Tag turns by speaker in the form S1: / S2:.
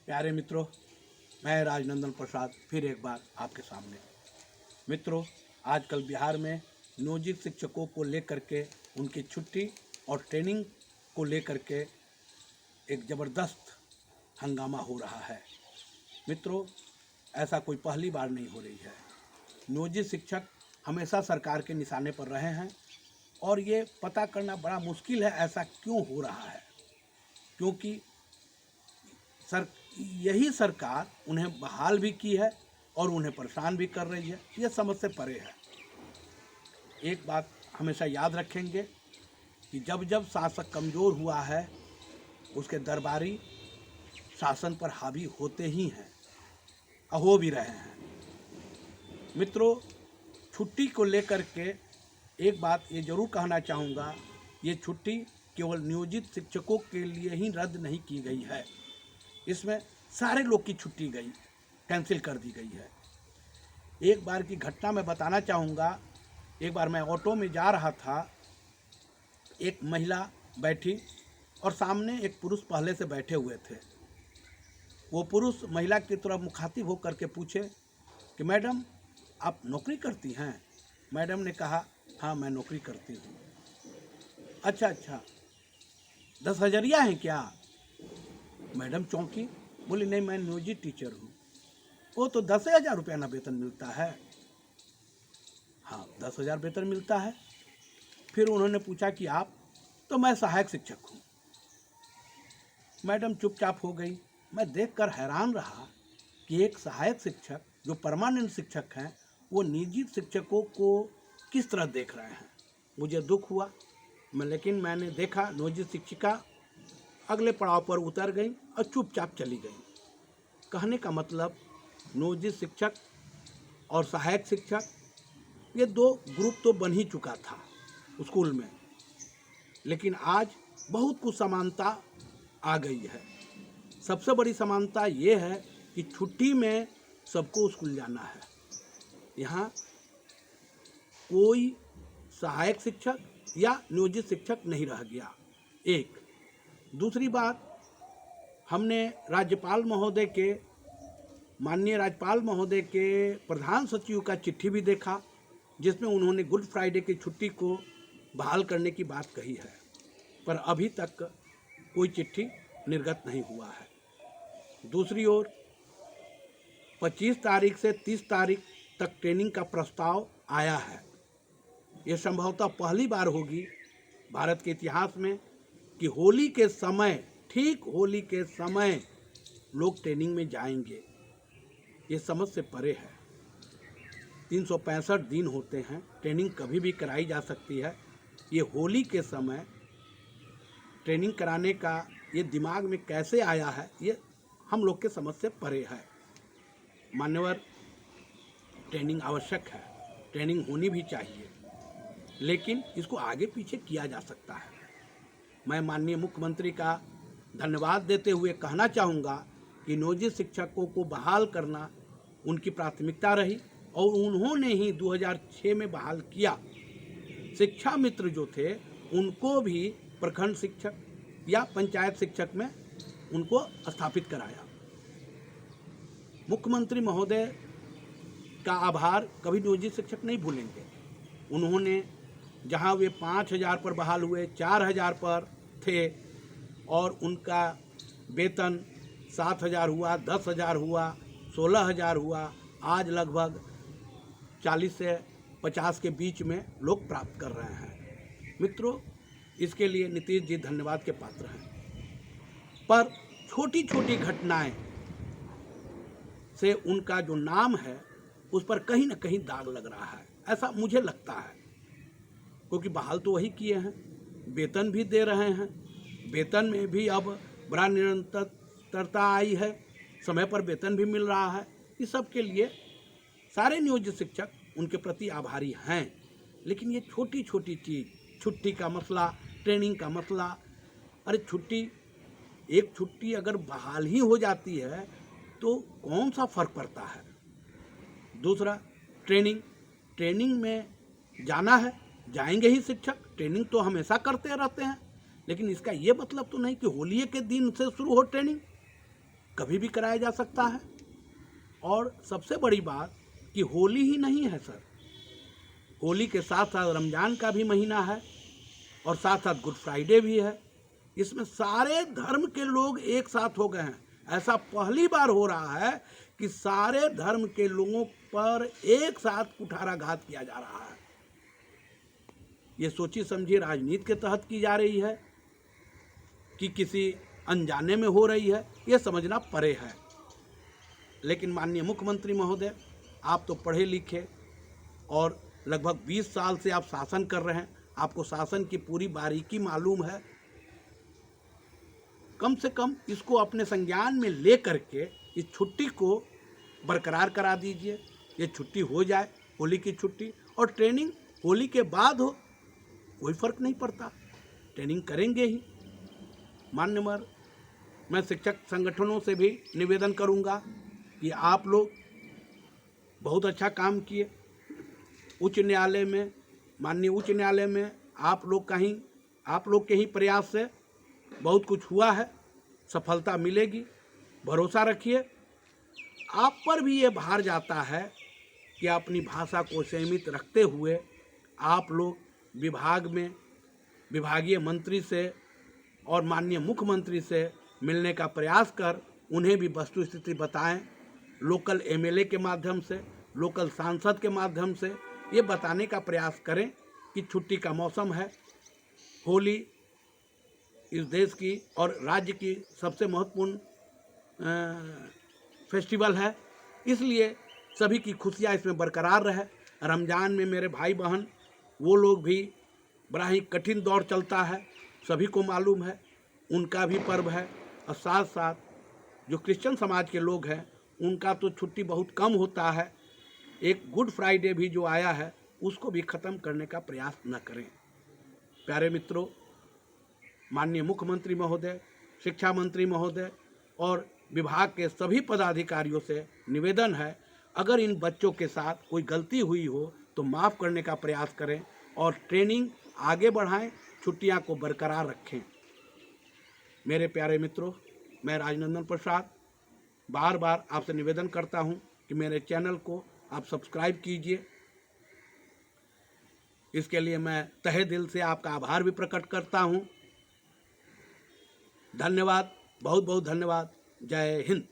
S1: प्यारे मित्रों, मैं राजनंदन प्रसाद फिर एक बार आपके सामने। मित्रों, आजकल बिहार में नियोजित शिक्षकों को लेकर के उनकी छुट्टी और ट्रेनिंग को लेकर के एक ज़बरदस्त हंगामा हो रहा है। मित्रों, ऐसा कोई पहली बार नहीं हो रही है। नियोजित शिक्षक हमेशा सरकार के निशाने पर रहे हैं और ये पता करना बड़ा मुश्किल है ऐसा क्यों हो रहा है, क्योंकि यही सरकार उन्हें बहाल भी की है और उन्हें परेशान भी कर रही है। ये समझ से परे है। एक बात हमेशा याद रखेंगे कि जब जब शासक कमज़ोर हुआ है उसके दरबारी शासन पर हावी होते ही हैं, हो भी रहे हैं। मित्रों, छुट्टी को लेकर के एक बात ये ज़रूर कहना चाहूँगा, ये छुट्टी केवल नियोजित शिक्षकों के लिए ही रद्द नहीं की गई है। इसमें सारे लोग की छुट्टी गई, कैंसिल कर दी गई है। एक बार की घटना मैं बताना चाहूँगा। एक बार मैं ऑटो में जा रहा था, एक महिला बैठी और सामने एक पुरुष पहले से बैठे हुए थे। वो पुरुष महिला की तरफ मुखातिब होकर के पूछे कि मैडम, आप नौकरी करती हैं? मैडम ने कहा, हाँ मैं नौकरी करती हूँ। अच्छा, 10,000 हैं क्या? मैडम चौंकी, बोली नहीं मैं नियोजित टीचर हूँ। वो तो 10,000 रुपया ना वेतन मिलता है। हाँ 10,000 वेतन मिलता है। फिर उन्होंने पूछा कि आप? तो मैं सहायक शिक्षक हूँ। मैडम चुपचाप हो गई। मैं देखकर हैरान रहा कि एक सहायक शिक्षक जो परमानेंट शिक्षक हैं वो नियोजित शिक्षकों को किस तरह देख रहे हैं। मुझे दुख हुआ, लेकिन मैंने देखा नियोजित शिक्षिका अगले पड़ाव पर उतर गई और चुपचाप चली गई। कहने का मतलब, नियोजित शिक्षक और सहायक शिक्षक ये दो ग्रुप तो बन ही चुका था स्कूल में, लेकिन आज बहुत कुछ समानता आ गई है। सबसे बड़ी समानता ये है कि छुट्टी में सबको स्कूल जाना है। यहाँ कोई सहायक शिक्षक या नियोजित शिक्षक नहीं रह गया। एक दूसरी बात, हमने माननीय राज्यपाल महोदय के प्रधान सचिव का चिट्ठी भी देखा, जिसमें उन्होंने गुड फ्राइडे की छुट्टी को बहाल करने की बात कही है, पर अभी तक कोई चिट्ठी निर्गत नहीं हुआ है। दूसरी ओर 25 तारीख से 30 तारीख तक ट्रेनिंग का प्रस्ताव आया है। ये संभवतः पहली बार होगी भारत के इतिहास में कि होली के समय, ठीक होली के समय लोग ट्रेनिंग में जाएंगे। ये समझ से परे है। 365 दिन होते हैं, ट्रेनिंग कभी भी कराई जा सकती है। ये होली के समय ट्रेनिंग कराने का ये दिमाग में कैसे आया है, ये हम लोग के समझ से परे है। मान्यवर, ट्रेनिंग आवश्यक है, ट्रेनिंग होनी भी चाहिए, लेकिन इसको आगे पीछे किया जा सकता है। मैं माननीय मुख्यमंत्री का धन्यवाद देते हुए कहना चाहूँगा कि नियोजित शिक्षकों को बहाल करना उनकी प्राथमिकता रही और उन्होंने ही 2006 में बहाल किया। शिक्षा मित्र जो थे उनको भी प्रखंड शिक्षक या पंचायत शिक्षक में उनको स्थापित कराया। मुख्यमंत्री महोदय का आभार कभी नियोजित शिक्षक नहीं भूलेंगे। उन्होंने जहां वे 5,000 पर बहाल हुए, 4,000 पर थे और उनका वेतन 7,000 हुआ, 10,000 हुआ, 16,000 हुआ, आज लगभग 40 से 50 के बीच में लोग प्राप्त कर रहे हैं। मित्रों, इसके लिए नीतीश जी धन्यवाद के पात्र हैं, पर छोटी छोटी घटनाएं से उनका जो नाम है उस पर कहीं ना कहीं दाग लग रहा है, ऐसा मुझे लगता है। क्योंकि बहाल तो वही किए हैं, वेतन भी दे रहे हैं, वेतन में भी अब बड़ा निरंतरता आई है, समय पर वेतन भी मिल रहा है। इस सब के लिए सारे नियोजित शिक्षक उनके प्रति आभारी हैं। लेकिन ये छोटी छोटी चीज़, छुट्टी का मसला, ट्रेनिंग का मसला, अरे एक छुट्टी अगर बहाल ही हो जाती है तो कौन सा फ़र्क पड़ता है। दूसरा, ट्रेनिंग में जाना है, जाएंगे ही शिक्षक, ट्रेनिंग तो हमेशा करते रहते हैं, लेकिन इसका ये मतलब तो नहीं कि होली के दिन से शुरू हो ट्रेनिंग। कभी भी कराया जा सकता है। और सबसे बड़ी बात कि होली ही नहीं है सर, होली के साथ साथ रमज़ान का भी महीना है और साथ साथ गुड फ्राइडे भी है। इसमें सारे धर्म के लोग एक साथ हो गए हैं। ऐसा पहली बार हो रहा है कि सारे धर्म के लोगों पर एक साथ कुठाराघात किया जा रहा है। ये सोची समझी राजनीति के तहत की जा रही है कि किसी अनजाने में हो रही है, ये समझना परे है। लेकिन माननीय मुख्यमंत्री महोदय, आप तो पढ़े लिखे और लगभग 20 साल से आप शासन कर रहे हैं, आपको शासन की पूरी बारीकी मालूम है। कम से कम इसको अपने संज्ञान में ले करके इस छुट्टी को बरकरार करा दीजिए। ये छुट्टी हो जाए, होली की छुट्टी, और ट्रेनिंग होली के बाद हो, कोई फर्क नहीं पड़ता, ट्रेनिंग करेंगे ही। मान्यवर, मैं शिक्षक संगठनों से भी निवेदन करूंगा कि आप लोग बहुत अच्छा काम किए। उच्च न्यायालय में, माननीय उच्च न्यायालय में आप लोग के ही प्रयास से बहुत कुछ हुआ है, सफलता मिलेगी, भरोसा रखिए। आप पर भी ये भार जाता है कि अपनी भाषा को सीमित रखते हुए आप लोग विभाग में विभागीय मंत्री से और माननीय मुख्यमंत्री से मिलने का प्रयास कर उन्हें भी वस्तु स्थिति बताएं। लोकल एमएलए के माध्यम से, लोकल सांसद के माध्यम से ये बताने का प्रयास करें कि छुट्टी का मौसम है। होली इस देश की और राज्य की सबसे महत्वपूर्ण फेस्टिवल है, इसलिए सभी की खुशियाँ इसमें बरकरार रहे। रमज़ान में मेरे भाई बहन वो लोग भी बड़ा ही कठिन दौर चलता है, सभी को मालूम है, उनका भी पर्व है। और साथ साथ जो क्रिश्चियन समाज के लोग हैं उनका तो छुट्टी बहुत कम होता है। एक गुड फ्राइडे भी जो आया है उसको भी ख़त्म करने का प्रयास न करें। प्यारे मित्रों, माननीय मुख्यमंत्री महोदय, शिक्षा मंत्री महोदय और विभाग के सभी पदाधिकारियों से निवेदन है, अगर इन बच्चों के साथ कोई गलती हुई हो तो माफ़ करने का प्रयास करें और ट्रेनिंग आगे बढ़ाएं, छुट्टियां को बरकरार रखें। मेरे प्यारे मित्रों, मैं राजनंदन प्रसाद बार बार आपसे निवेदन करता हूं कि मेरे चैनल को आप सब्सक्राइब कीजिए। इसके लिए मैं तहे दिल से आपका आभार भी प्रकट करता हूं। धन्यवाद, बहुत बहुत धन्यवाद। जय हिंद।